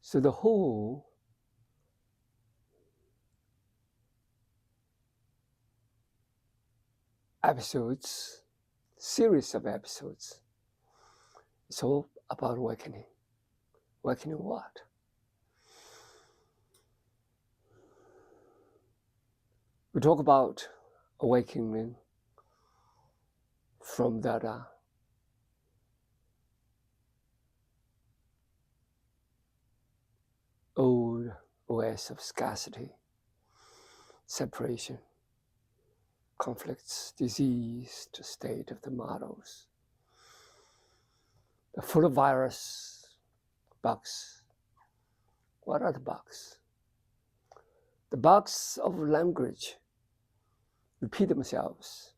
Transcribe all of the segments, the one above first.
So the whole episodes, series of episodes, it's all about awakening. Awakening what? We talk about awakening from that old ways of scarcity, separation, conflicts, diseased state of the models, the full of virus, bugs. What are the bugs? The bugs of language repeat themselves.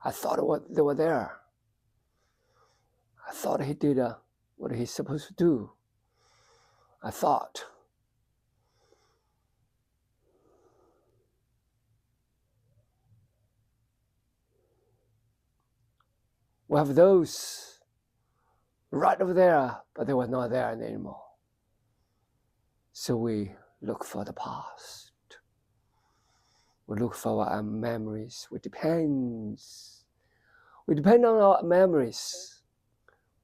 I thought they were there. I thought he did what he's supposed to do. I thought. We have those right over there, but they were not there anymore. So we look for the past. We look for our memories. We depend on our memories.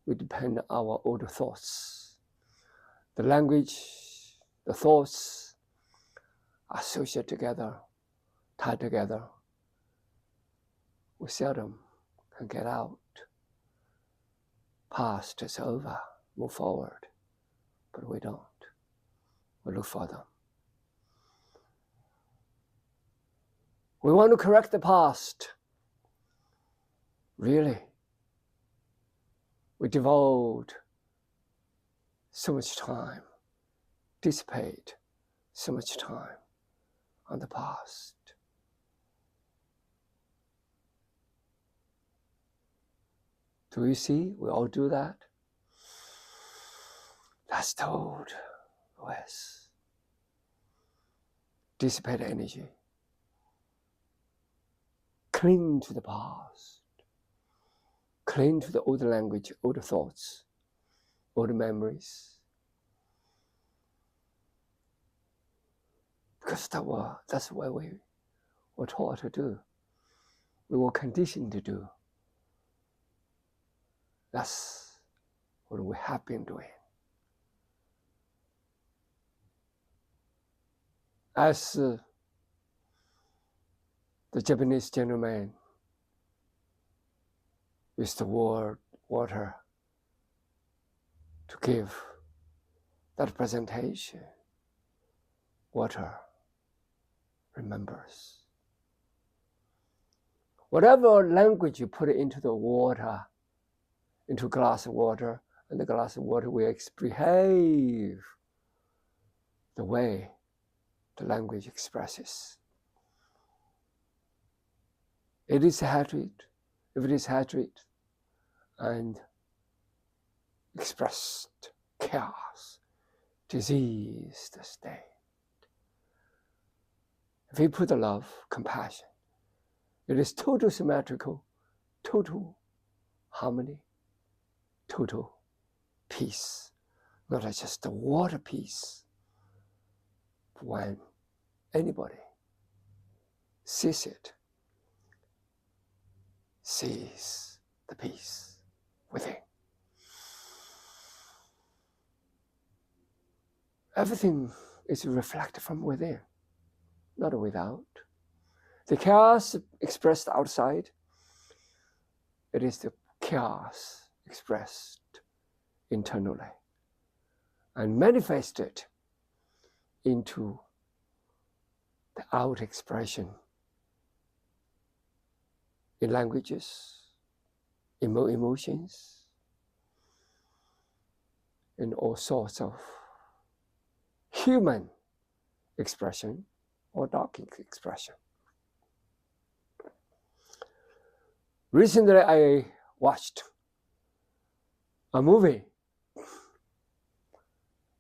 We depend on our older thoughts. The language, the thoughts are associated together, tied together. We seldom can get out. Past is over, move forward, but we don't. We look for them. We want to correct the past. Really? We devote so much time, dissipate so much time on the past. Do you see? We all do that. That's the old West. Dissipate energy. Cling to the past. Cling to the old language, old thoughts, old memories. Because that's what we were taught to do. We were conditioned to do. That's what we have been doing. As the Japanese gentleman used the word water to give that presentation. Water remembers. Whatever language you put into the water, into a glass of water, and the glass of water will behave the way the language expresses. It is hatred, if it is hatred, and expressed chaos, diseased state. If you put the love, compassion, it is total symmetrical, total harmony, total peace, not just the water peace. When anybody sees it, sees the peace within. Everything is reflected from within, not without. The chaos expressed outside, it is the chaos expressed internally and manifested into the out expression in languages, emotions, in all sorts of human expression or dark expression. Recently, I watched a movie.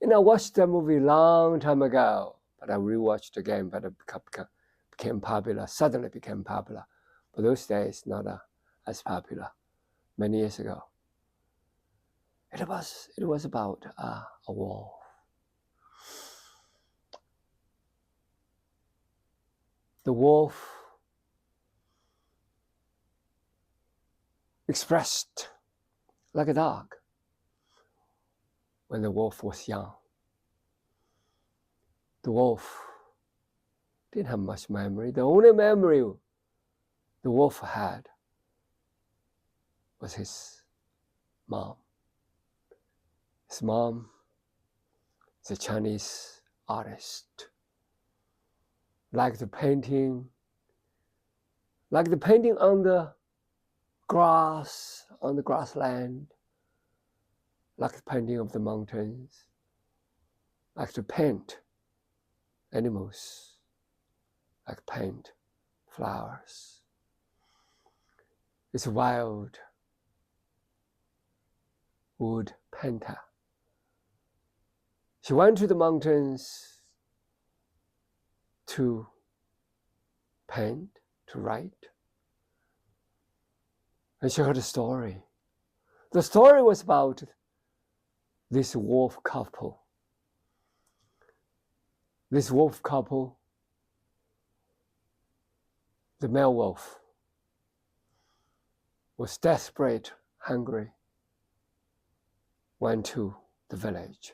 I watched that movie a long time ago, but I rewatched again, but it became popular, suddenly became popular. But those days, not as popular, many years ago. It was about a wolf. The wolf expressed like a dog when the wolf was young. The wolf didn't have much memory. The only memory the wolf had was his mom. His mom is a Chinese artist. Like the painting on the grass, on the grassland, like the painting of the mountains, like to paint animals, like paint flowers. It's a wild wood painter. She went to the mountains to paint, to write, and she heard a story. The story was about this wolf couple. This wolf couple, the male wolf, was desperate, hungry, went to the village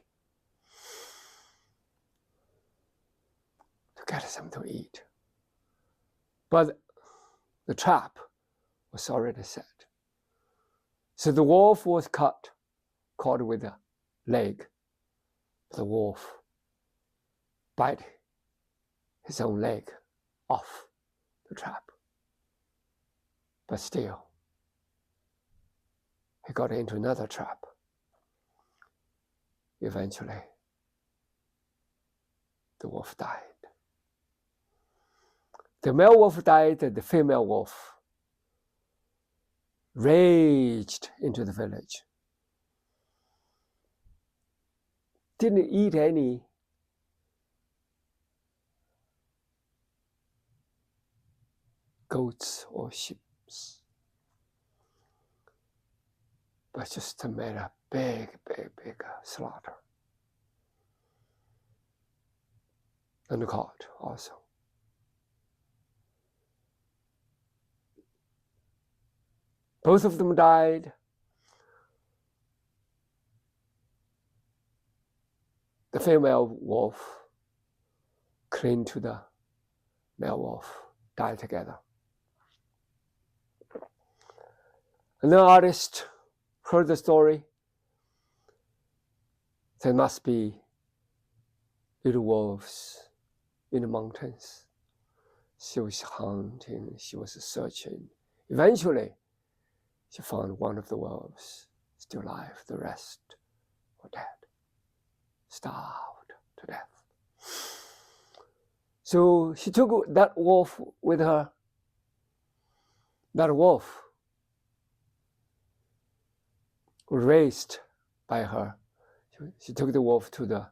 to get something to eat. But the trap was already set. So the wolf was caught with a leg. The wolf bite his own leg off the trap. But still, he got into another trap. Eventually, the wolf died. The male wolf died, and the female wolf raged into the village. Didn't eat any goats or sheep, but just made a big slaughter. And caught also. Both of them died. The female wolf clinging to the male wolf, died together. And the artist heard the story. There must be little wolves in the mountains. She was hunting, she was searching. Eventually, she found one of the wolves still alive. The rest were dead, starved to death. So she took that wolf with her. That wolf was raised by her. She took the wolf to the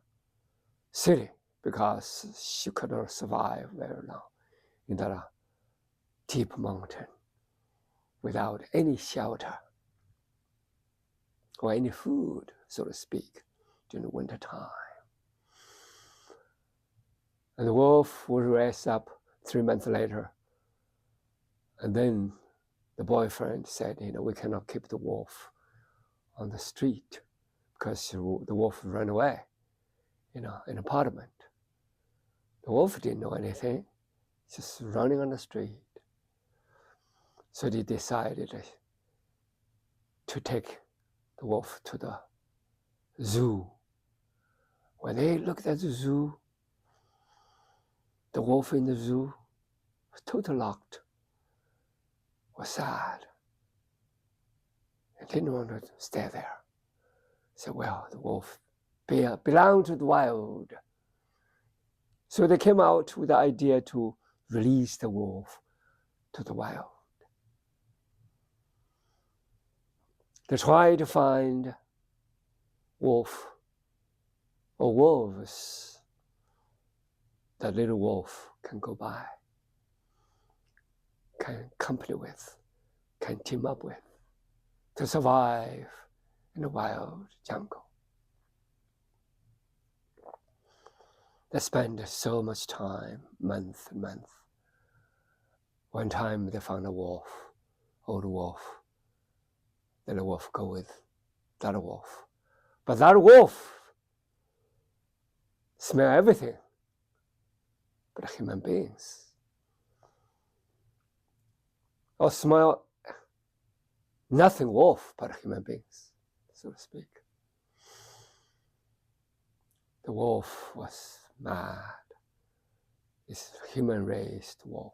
city because she could not survive very long in that deep mountain without any shelter or any food, so to speak, during the winter time. And the wolf was raised up 3 months later. And then the boyfriend said, we cannot keep the wolf on the street because the wolf ran away, in an apartment. The wolf didn't know anything, just running on the street. So they decided to take the wolf to the zoo. When they looked at the zoo, the wolf in the zoo was totally locked, was sad. It didn't want to stay there. So, the wolf belonged to the wild. So they came out with the idea to release the wolf to the wild. They tried to find wolf or wolves that little wolf can go by, can company with, can team up with to survive in the wild jungle. They spend so much time, month and month. One time they found a wolf, old wolf. Then the wolf go with that wolf. But that wolf smell everything but human beings. Or smell nothing wolf but human beings, so to speak. The wolf was mad. This human-raised wolf.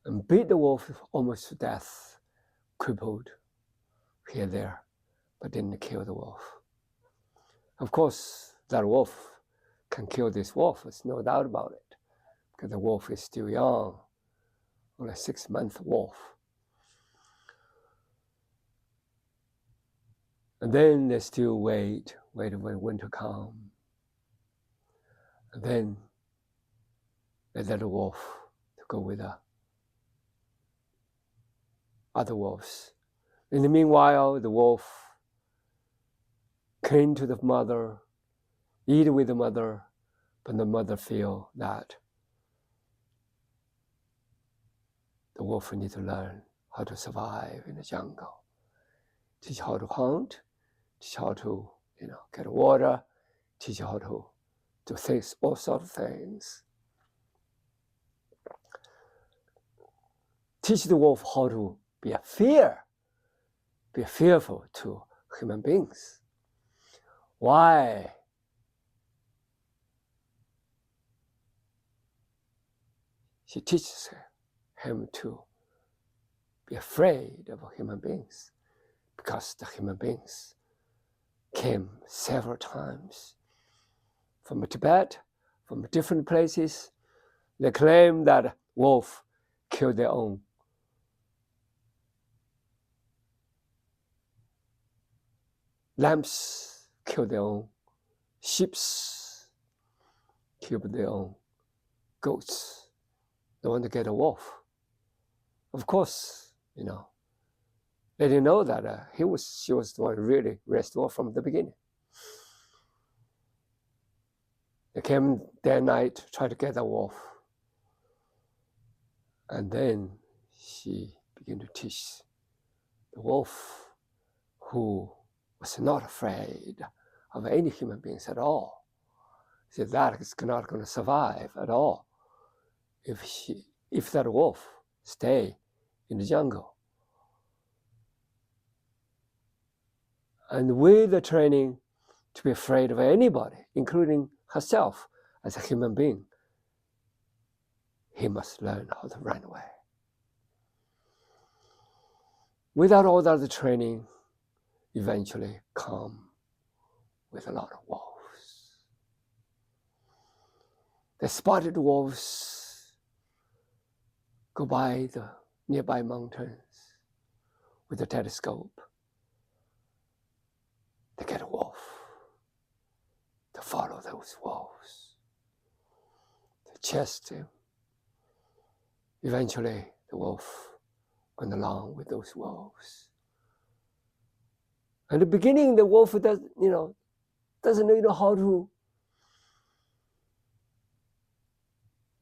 And beat the wolf almost to death, crippled here and there, but didn't kill the wolf. Of course, that wolf can kill this wolf, there's no doubt about it, because the wolf is still young, only a 6-month wolf. And then they still wait when winter comes. And then they let the wolf to go with the other wolves. In the meanwhile, the wolf came to the mother, eat with the mother, but the mother feel that the wolf needs to learn how to survive in the jungle, teach how to hunt, teach how to, get water, teach how to do things, all sorts of things. Teach the wolf how to be fearful to human beings. Why? She teaches him to be afraid of human beings, because the human beings came several times from Tibet, from different places. They claim that wolf killed their own. Lambs killed their own. Sheep killed their own. Goats. They want to get a wolf. Of course, they didn't know that she was the one who really raised the wolf from the beginning. They came that night to try to get the wolf. And then she began to teach the wolf, who was not afraid of any human beings at all. She said that is not going to survive at all if that wolf stay in the jungle. And with the training to be afraid of anybody, including herself as a human being, he must learn how to run away. Without all that training, eventually come with a lot of wolves. The spotted wolves go by the nearby mountains with a telescope. They get a wolf. To follow those wolves. To chase him. Eventually, the wolf went along with those wolves. In the beginning, the wolf doesn't know how to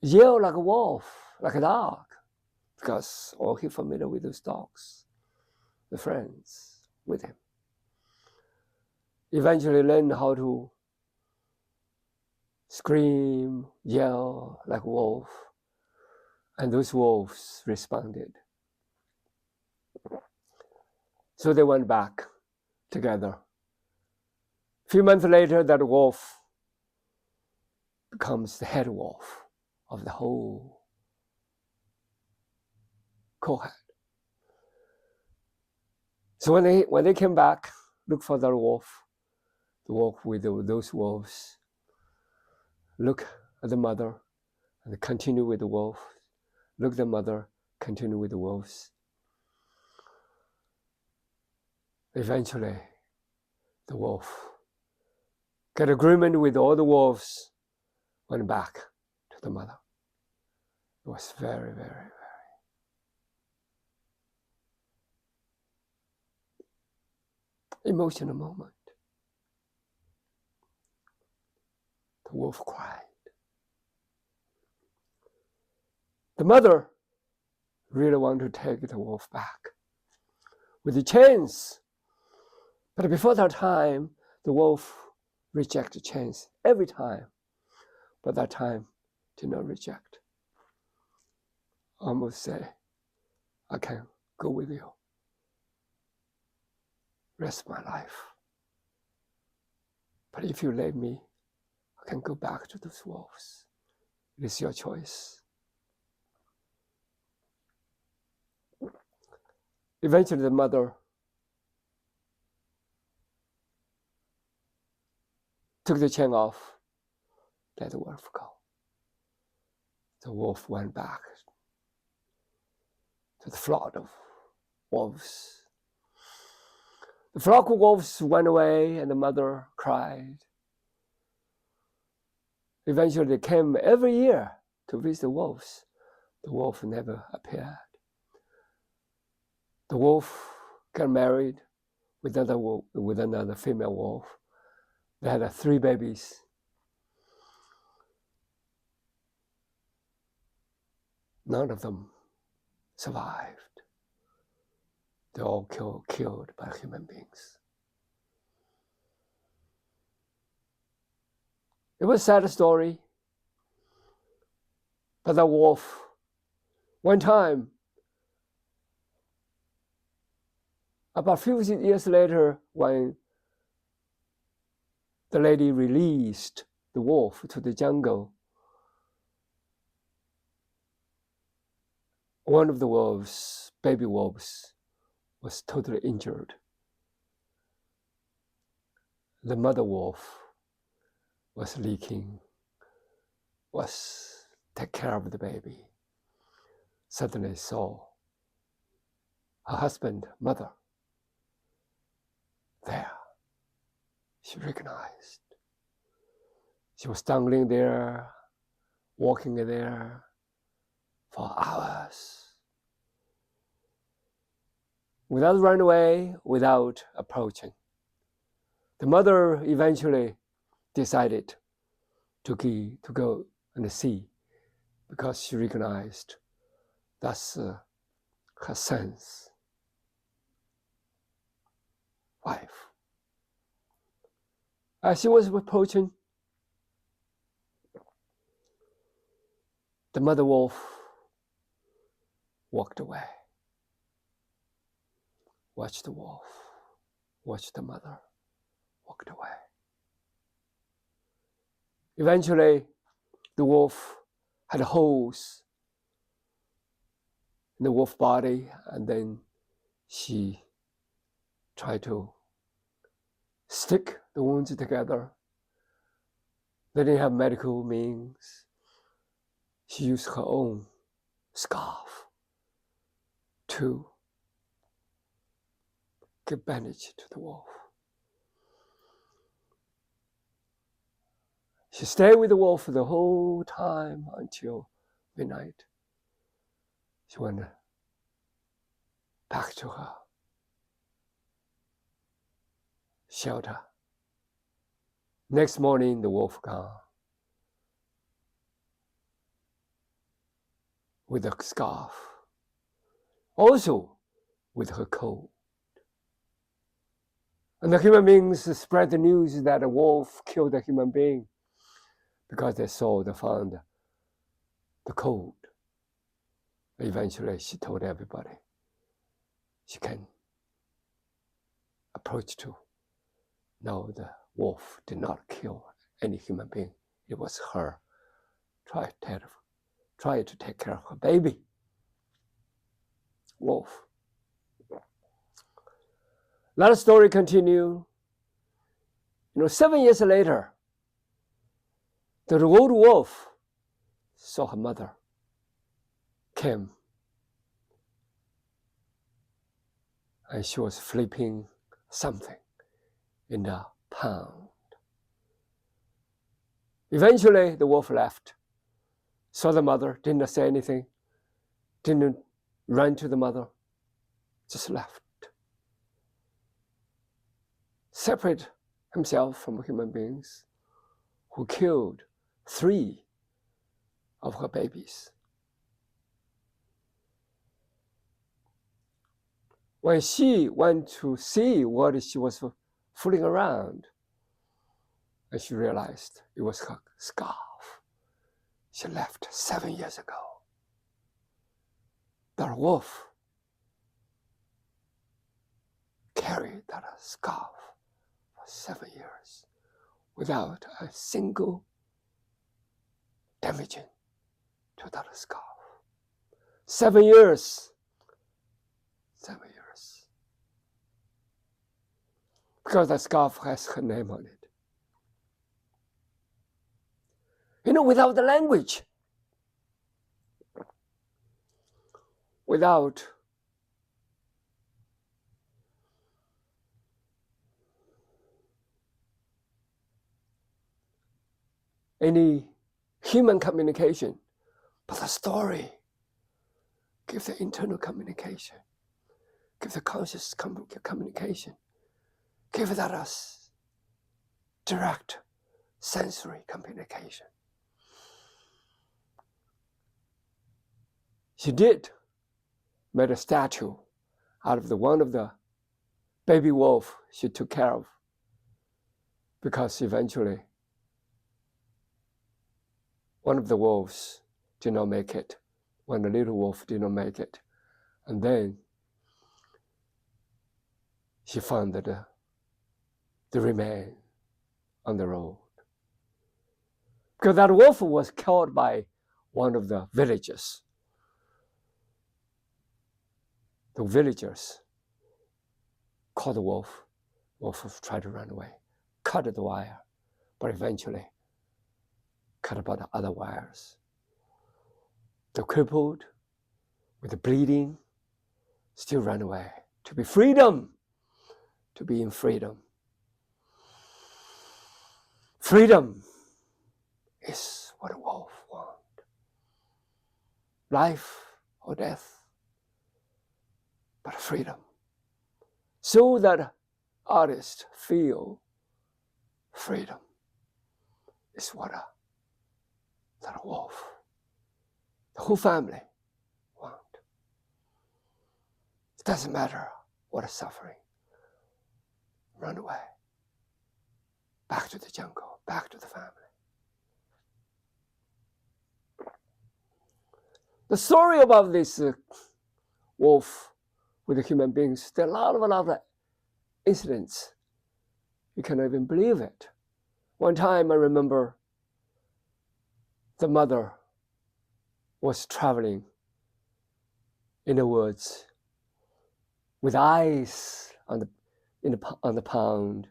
yell like a wolf, like a dog, because all he's familiar with those dogs, the friends with him. Eventually learned how to scream, yell like a wolf, and those wolves responded. So they went back together. A few months later, that wolf becomes the head wolf of the whole cohort. So when they came back, look for the wolf with those wolves, look at the mother, and continue with the wolf. Look at the mother, continue with the wolves. Eventually, the wolf got agreement with all the wolves, went back to the mother. It was very, very, very. emotional moment. The wolf cried. The mother really wanted to take the wolf back with the chains. But before that time, the wolf rejected chains every time. But that time did not reject. Almost say, I can go with you. Rest my life. But if you leave me, I can go back to those wolves. It is your choice. Eventually, the mother took the chain off, let the wolf go. The wolf went back to the flock of wolves. The flock of wolves went away, and the mother cried. Eventually, they came every year to visit the wolves. The wolf never appeared. The wolf got married with another female wolf. They had 3 babies. None of them survived. They're all killed by human beings. It was a sad story. But the wolf, one time, about 50 years later, when the lady released the wolf to the jungle, one of the wolves, baby wolves, was totally injured. The mother wolf was leaking, was taking care of the baby. Suddenly saw her husband, mother, there. She recognized. She was dangling there, walking there for hours. Without running away, without approaching. The mother eventually decided to go and see, because she recognized that's her son's wife. As she was approaching, the mother wolf walked away. Watched the wolf, watched the mother, walked away. Eventually, the wolf had holes in the wolf body, and then she tried to stick the wounds together. They didn't have medical means. She used her own scarf to give bandage to the wolf. She stayed with the wolf the whole time until midnight. She went back to her shelter. Next morning, the wolf gone with a scarf, also with her coat. And the human beings spread the news that a wolf killed a human being because they found the code. Eventually, she told everybody she can approach to. No, the wolf did not kill any human being. It was her. Try to take care of her baby. Wolf. That story continues. 7 years later, the old wolf saw her mother came, and she was flipping something in the pond. Eventually, the wolf left, saw the mother, didn't say anything, didn't run to the mother, just left. separate himself from human beings, who killed 3 of her babies. When she went to see what she was fooling around, and she realized it was her scarf she left 7 years ago. The wolf carried that scarf for 7 years without a single damaging to that scarf. 7 years. 7 years. Because the scarf has her name on it. Without the language, without any human communication, but the story gives the internal communication, gives the conscious communication, gives that us direct sensory communication. She did made a statue out of one of the baby wolf she took care of, because eventually one of the wolves did not make it, when the little wolf did not make it. And then she found the remain on the road. Because that wolf was killed by one of the villagers. The villagers caught the wolf. Wolf tried to run away, cut the wire, but eventually cut about the other wires. The crippled, with the bleeding, still ran away to be freedom, to be in freedom. Freedom is what a wolf wants. Life or death, but freedom. So that artists feel freedom is what that wolf, the whole family want. It doesn't matter what is suffering. Run away. Back to the jungle, back to the family. The story about this wolf with the human beings, there are a lot of incidents. You cannot even believe it. One time I remember the mother was traveling in the woods with ice on the pond.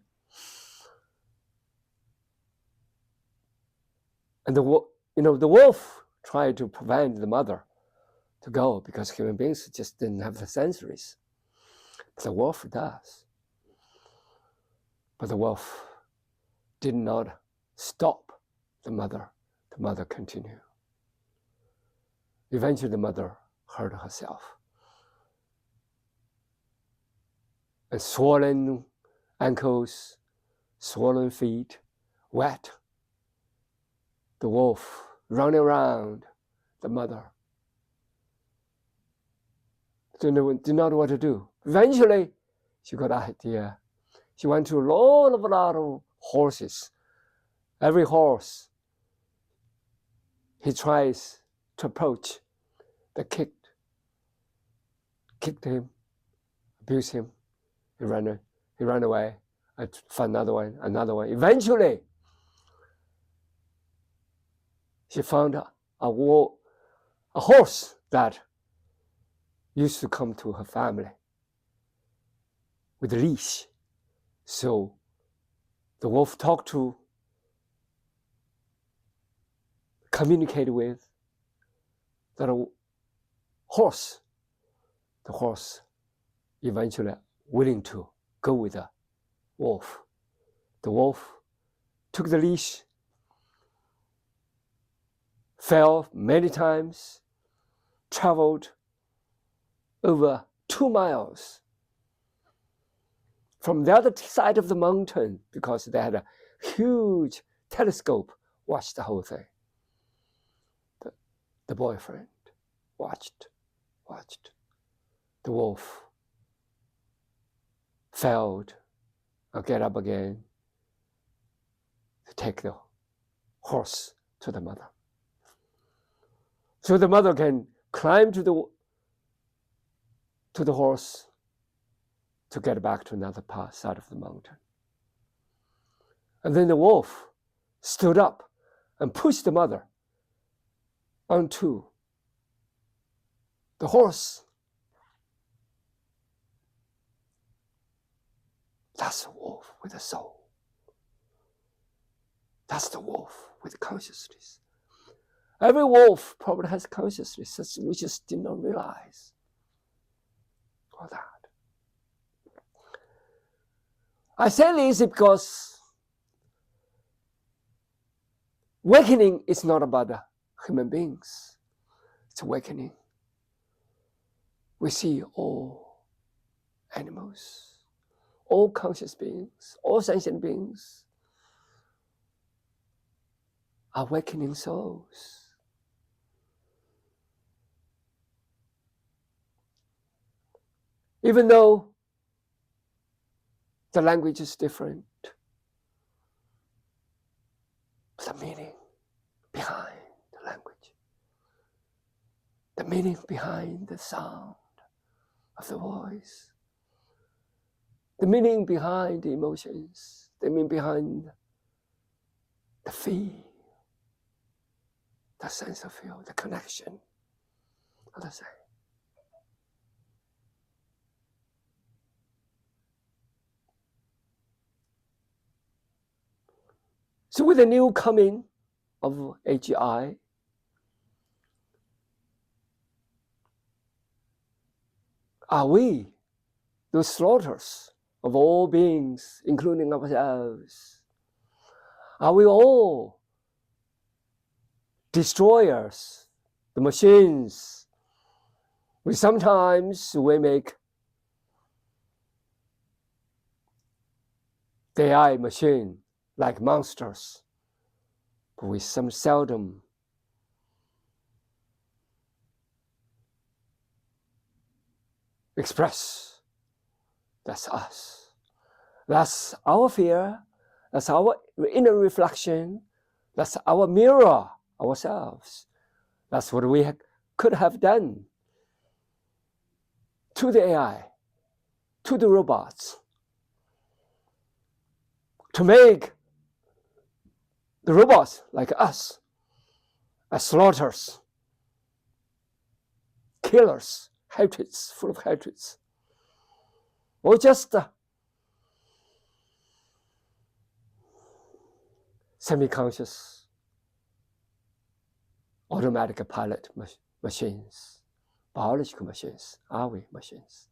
And the wolf tried to prevent the mother to go, because human beings just didn't have the sensories. But the wolf does. But the wolf did not stop the mother. The mother continued. Eventually the mother hurt herself. And swollen ankles, swollen feet, wet. The wolf running around the mother. Did not know what to do. Eventually, she got an idea. She went to a lot of horses. Every horse he tries to approach, they kicked him, abused him. He ran away. I found another one. Eventually, she found a horse that used to come to her family with a leash. So the wolf talked to, communicated with that horse. The horse eventually willing to go with the wolf. The wolf took the leash, fell many times, traveled over 2 miles, from the other side of the mountain, because they had a huge telescope, watched the whole thing. The boyfriend watched. The wolf failed and get up again to take the horse to the mother. So the mother can climb to the horse to get back to another side of the mountain. And then the wolf stood up and pushed the mother onto the horse. That's the wolf with a soul. That's the wolf with consciousness. Every wolf probably has consciousness. We just did not realize all that. I say this because awakening is not about human beings. It's awakening. We see all animals, all conscious beings, all sentient beings, awakening souls. Even though the language is different, the meaning behind the language, the meaning behind the sound of the voice, the meaning behind the emotions, the meaning behind the feel, the sense of feel, the connection of the same. So with the new coming of AGI, are we those slaughters of all beings, including ourselves? Are we all destroyers, the machines? Sometimes we make the AI machine like monsters, but we seldom express that's us. That's our fear. That's our inner reflection. That's our mirror, ourselves. That's what we could have done to the AI, to the robots, to make the robots like us as slaughters, killers, hatreds, full of hatreds, or just semi-conscious automatic pilot machines, biological machines. Are we machines?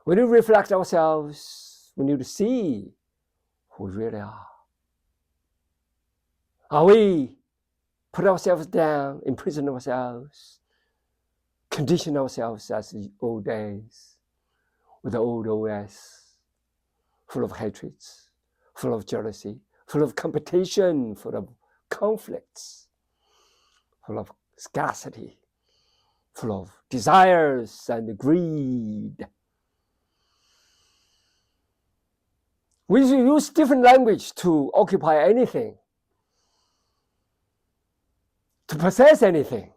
We need to reflect ourselves. We need to see who we really are. Are we put ourselves down, imprison ourselves, condition ourselves as the old days with the old OS, full of hatreds, full of jealousy, full of competition, full of conflicts, full of scarcity, full of desires and greed? We use different language to occupy anything, to possess anything.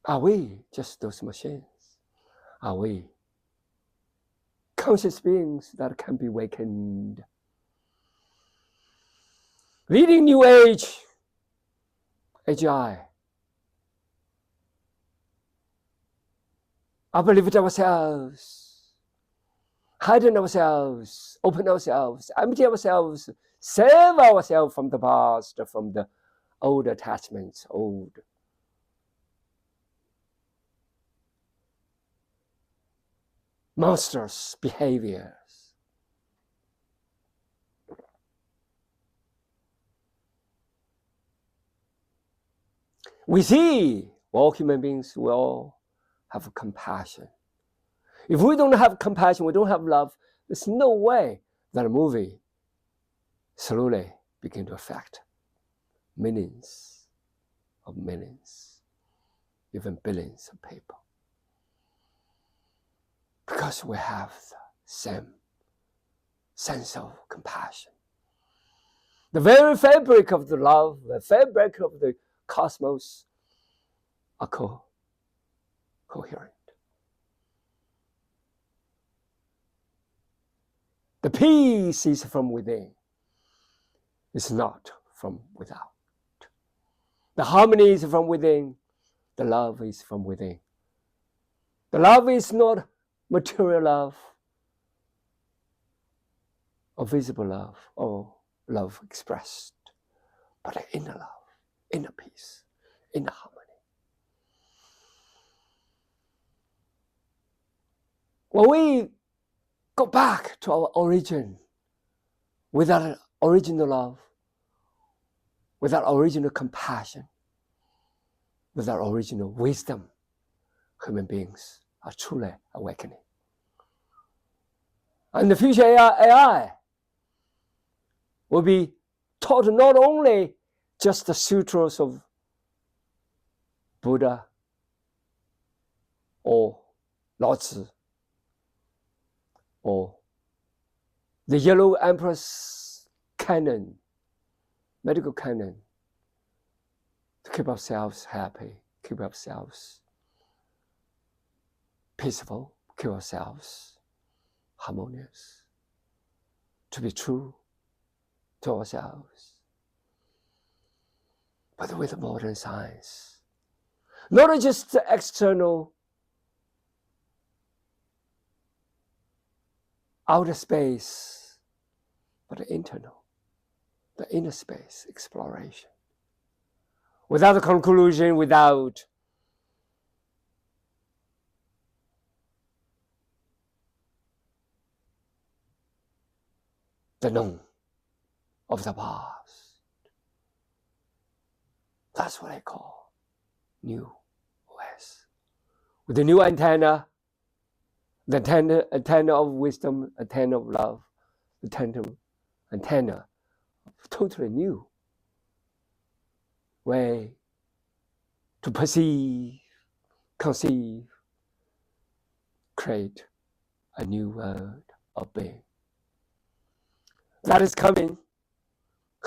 Are we just those machines? Are we conscious beings that can be awakened? Leading new age, AGI. Uplift ourselves, heighten ourselves, open ourselves, empty ourselves, save ourselves from the past, from the old attachments, old monstrous behaviors. We see all human beings will have compassion. If we don't have compassion, we don't have love, there's no way that a movie slowly begin to affect millions of millions, even billions of people. Because we have the same sense of compassion. The very fabric of the love, the fabric of the cosmos are coherent. The peace is from within. It's not from without. The harmony is from within. The love is from within. The love is not material love or visible love or love expressed, but an inner love, inner peace, inner harmony. When we go back to our origin, without original love, without original compassion, without original wisdom, human beings are truly awakening. And the future AI will be taught not only just the sutras of Buddha or Lao Tzu or the Yellow Emperor's canon, medical canon, to keep ourselves happy, keep ourselves peaceful, keep ourselves harmonious, to be true to ourselves. But with modern science, not just the external outer space, but the internal, the inner space exploration. Without a conclusion, without the known of the past. That's what I call new OS. With the new antenna, the antenna of wisdom, antenna of love, the antenna of totally new way to perceive, conceive, create a new world of being. That is coming.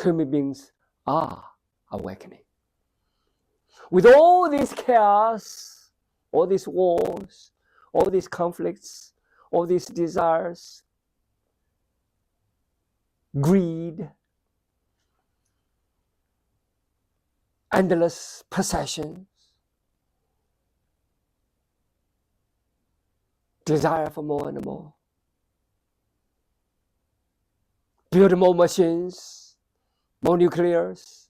Human beings are awakening. With all this chaos, all these wars, all these conflicts, all these desires, greed, endless possessions, desire for more and more, build more machines, more nuclears,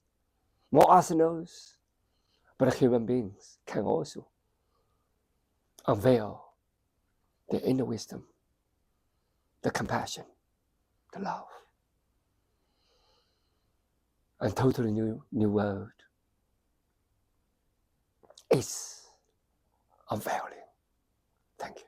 more arsenals, but human beings can also unveil the inner wisdom, the compassion, the love, and totally new world is unveiling. Thank you.